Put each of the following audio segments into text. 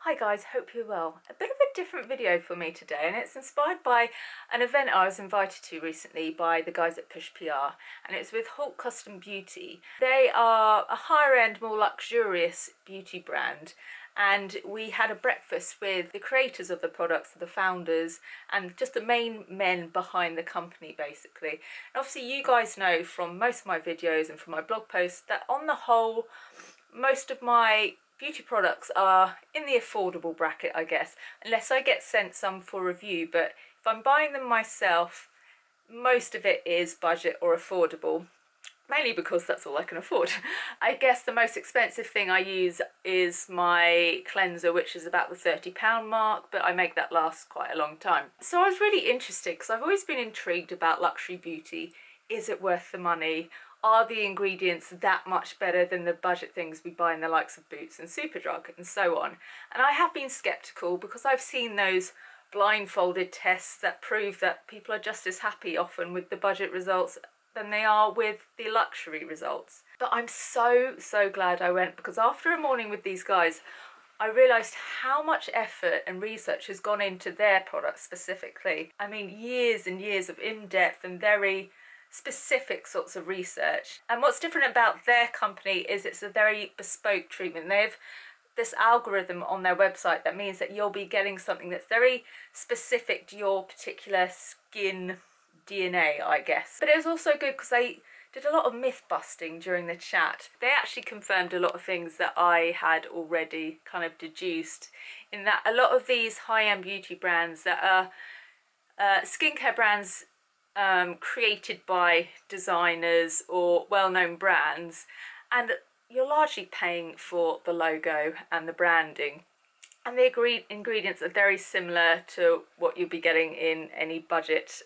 Hi guys, hope you're well. A bit of a different video for me today, and it's inspired by an event I was invited to recently by the guys at Push PR, and it's with Haute Custom Beauty. They are a higher end, more luxurious beauty brand, and we had a breakfast with the creators of the products, the founders, and just the main men behind the company basically. And obviously you guys know from most of my videos and from my blog posts that on the whole, most of my beauty products are in the affordable bracket, I guess, unless I get sent some for review. But if I'm buying them myself, most of it is budget or affordable, mainly because that's all I can afford. I guess the most expensive thing I use is my cleanser, which is about the £30 mark, but I make that last quite a long time. So I was really interested because I've always been intrigued about luxury beauty. Is it worth the money? Are the ingredients that much better than the budget things we buy in the likes of Boots and Superdrug and so on? And I have been skeptical because I've seen those blindfolded tests that prove that people are just as happy often with the budget results than they are with the luxury results. But I'm so glad I went, because after a morning with these guys, I realised how much effort and research has gone into their products specifically. I mean, years and years of in-depth and very specific sorts of research. And what's different about their company is it's a very bespoke treatment. They have this algorithm on their website that means that you'll be getting something that's very specific to your particular skin DNA, I guess. But it was also good because they did a lot of myth busting during the chat. They actually confirmed a lot of things that I had already kind of deduced, in that a lot of these high-end beauty brands that are skincare brands created by designers or well-known brands, and you're largely paying for the logo and the branding, and the ingredients are very similar to what you'll be getting in any budget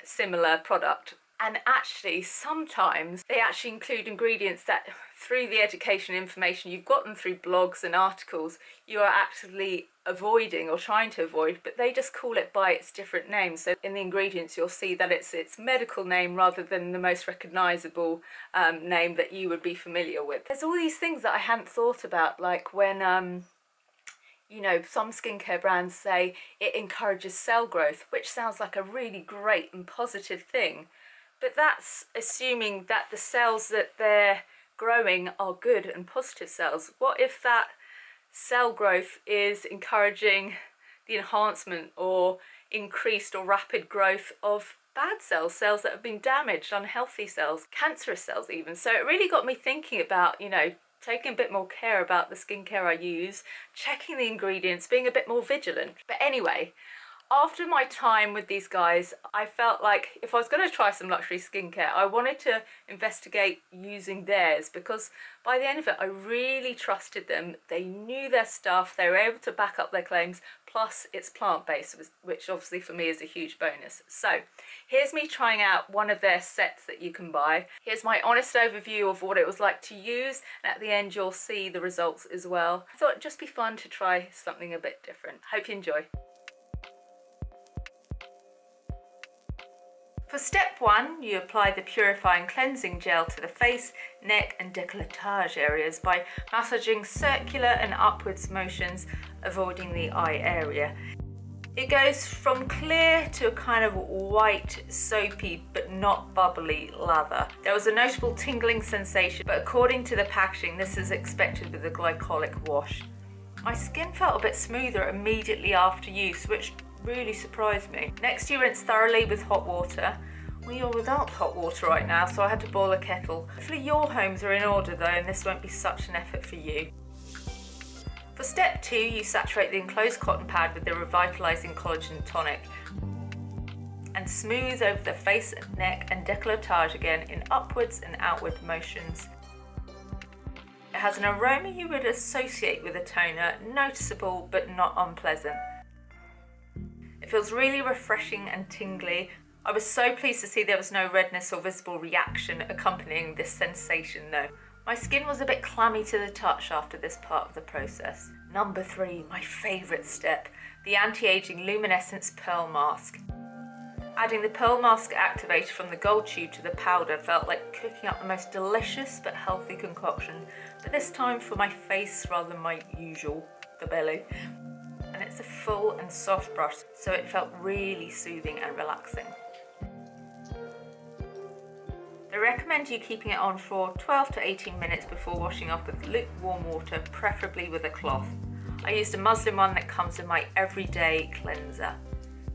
similar product. And actually sometimes they actually include ingredients that through the education and information you've gotten through blogs and articles you are actively avoiding or trying to avoid, but they just call it by its different name. So in the ingredients you'll see that it's its medical name rather than the most recognizable name that you would be familiar with. There's all these things that I hadn't thought about, like when you know, some skincare brands say it encourages cell growth, which sounds like a really great and positive thing. But that's assuming that the cells that they're growing are good and positive cells. What if that cell growth is encouraging the enhancement or increased or rapid growth of bad cells, cells that have been damaged, unhealthy cells, cancerous cells even? So it really got me thinking about, you know, taking a bit more care about the skincare I use, checking the ingredients, being a bit more vigilant. But anyway, after my time with these guys, I felt like if I was going to try some luxury skincare, I wanted to investigate using theirs, because by the end of it, I really trusted them. They knew their stuff. They were able to back up their claims. Plus, it's plant-based, which obviously for me is a huge bonus. So here's me trying out one of their sets that you can buy. Here's my honest overview of what it was like to use. And at the end, you'll see the results as well. I thought it'd just be fun to try something a bit different. Hope you enjoy. For step 1, you apply the purifying cleansing gel to the face, neck and décolletage areas by massaging circular and upwards motions, avoiding the eye area. It goes from clear to a kind of white, soapy but not bubbly lather. There was a notable tingling sensation, but according to the packaging, this is expected with a glycolic wash. My skin felt a bit smoother immediately after use, which really surprised me. Next, you rinse thoroughly with hot water. We are without hot water right now, so I had to boil a kettle. Hopefully your homes are in order though, and this won't be such an effort for you. For step 2, you saturate the enclosed cotton pad with the revitalizing collagen tonic and smooth over the face, neck and décolletage again in upwards and outward motions. It has an aroma you would associate with a toner, noticeable but not unpleasant. It feels really refreshing and tingly. I was so pleased to see there was no redness or visible reaction accompanying this sensation though. My skin was a bit clammy to the touch after this part of the process. Number 3, my favourite step, the anti-aging luminescence pearl mask. Adding the pearl mask activator from the gold tube to the powder felt like cooking up the most delicious but healthy concoction, but this time for my face rather than my usual, the belly. and it's a full and soft brush, so it felt really soothing and relaxing. They recommend you keeping it on for 12 to 18 minutes before washing off with lukewarm water, preferably with a cloth. I used a muslin one that comes in my everyday cleanser.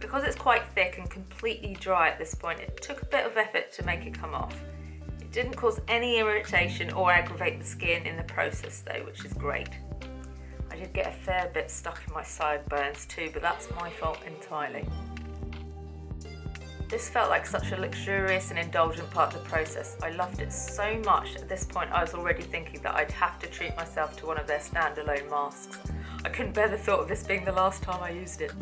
Because it's quite thick and completely dry at this point, it took a bit of effort to make it come off. It didn't cause any irritation or aggravate the skin in the process though, which is great. I did get a fair bit stuck in my sideburns too, but that's my fault entirely. This felt like such a luxurious and indulgent part of the process. I loved it so much. At this point I was already thinking that I'd have to treat myself to one of their standalone masks. I couldn't bear the thought of this being the last time I used it.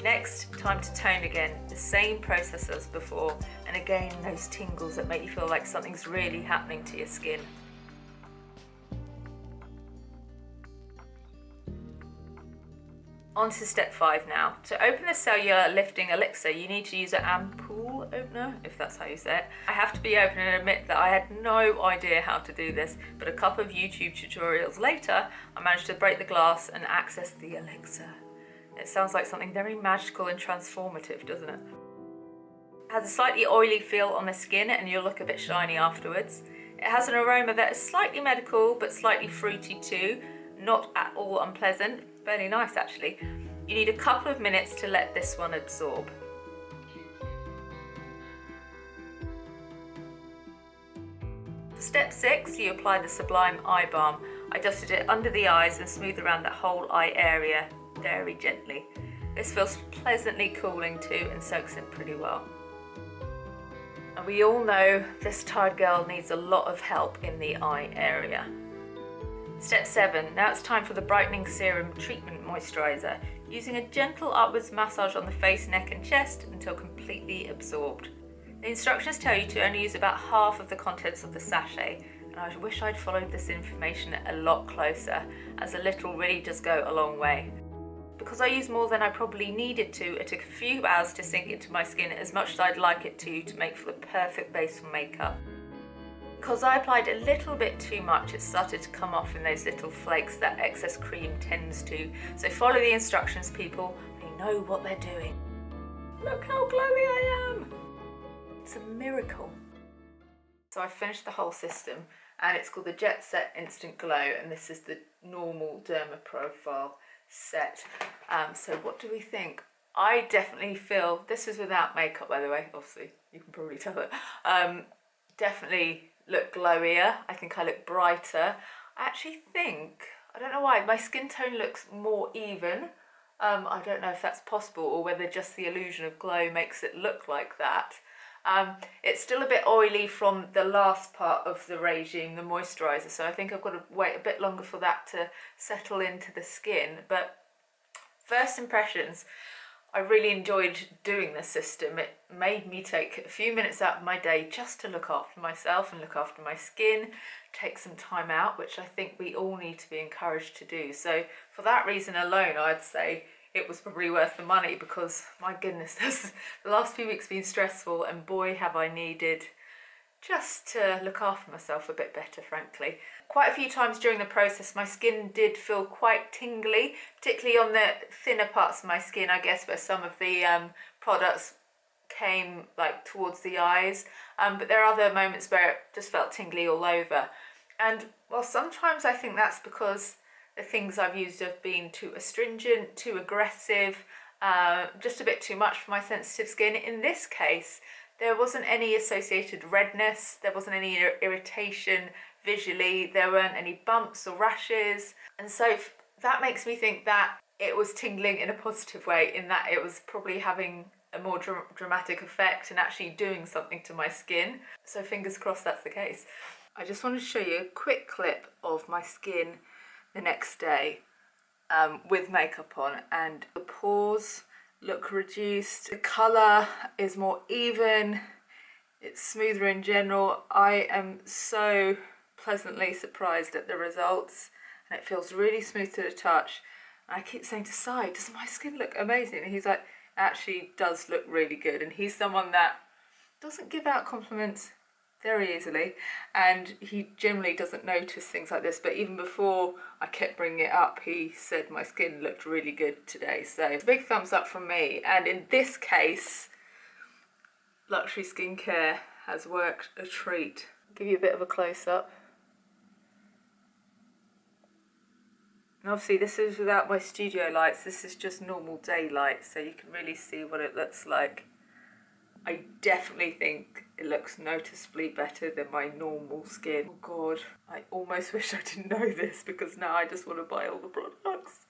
Next, time to tone again. The same process as before, and again those tingles that make you feel like something's really happening to your skin. On to step 5 now. To open the cellular lifting elixir, you need to use an ampoule opener, if that's how you say it. I have to be open and admit that I had no idea how to do this, but a couple of YouTube tutorials later, I managed to break the glass and access the elixir. It sounds like something very magical and transformative, doesn't it? It has a slightly oily feel on the skin and you'll look a bit shiny afterwards. It has an aroma that is slightly medical but slightly fruity too, not at all unpleasant, fairly nice actually. You need a couple of minutes to let this one absorb. For step 6, you apply the Sublime Eye Balm. I dusted it under the eyes and smoothed around that whole eye area very gently. This feels pleasantly cooling too and soaks in pretty well. And we all know this tired girl needs a lot of help in the eye area. Step 7, now it's time for the Brightening Serum Treatment Moisturiser, using a gentle upwards massage on the face, neck and chest until completely absorbed. The instructions tell you to only use about half of the contents of the sachet, and I wish I'd followed this information a lot closer, as a little really does go a long way. Because I used more than I probably needed to, it took a few hours to sink into my skin as much as I'd like it to make for the perfect base for makeup. Because I applied a little bit too much, it started to come off in those little flakes that excess cream tends to. So follow the instructions, people. They know what they're doing. Look how glowy I am. It's a miracle. So I finished the whole system and it's called the Jet Set Instant Glow, and this is the normal Derma Profile set. So what do we think? I definitely feel, this was without makeup by the way, obviously you can probably tell it, definitely look glowier. I think I look brighter. I actually think, I don't know why, my skin tone looks more even. I don't know if that's possible or whether just the illusion of glow makes it look like that. It's still a bit oily from the last part of the regime, the moisturiser, so I think I've got to wait a bit longer for that to settle into the skin. But first impressions, I really enjoyed doing this system. It made me take a few minutes out of my day just to look after myself and look after my skin, take some time out, which I think we all need to be encouraged to do. So for that reason alone, I'd say it was probably worth the money, because my goodness, the last few weeks have been stressful, and boy have I needed just to look after myself a bit better, frankly. Quite a few times during the process my skin did feel quite tingly, particularly on the thinner parts of my skin, I guess, where some of the products came like towards the eyes, but there are other moments where it just felt tingly all over. And well, sometimes I think that's because the things I've used have been too astringent, too aggressive, just a bit too much for my sensitive skin. In this case, there wasn't any associated redness, there wasn't any irritation visually, there weren't any bumps or rashes. And so that makes me think that it was tingling in a positive way, in that it was probably having a more dramatic effect and actually doing something to my skin. So fingers crossed that's the case. I just want to show you a quick clip of my skin the next day with makeup on, and the pores look reduced, the colour is more even, it's smoother in general. I am so pleasantly surprised at the results, and it feels really smooth to the touch. And I keep saying to Sai, does my skin look amazing? And he's like, actually does look really good. And he's someone that doesn't give out compliments very easily, and he generally doesn't notice things like this, but even before I kept bringing it up, he said my skin looked really good today. So it's a big thumbs up from me, and in this case luxury skincare has worked a treat. Give you a bit of a close-up. And obviously this is without my studio lights, this is just normal daylight, so you can really see what it looks like. I definitely think it looks noticeably better than my normal skin. Oh God, I almost wish I didn't know this, because now I just want to buy all the products.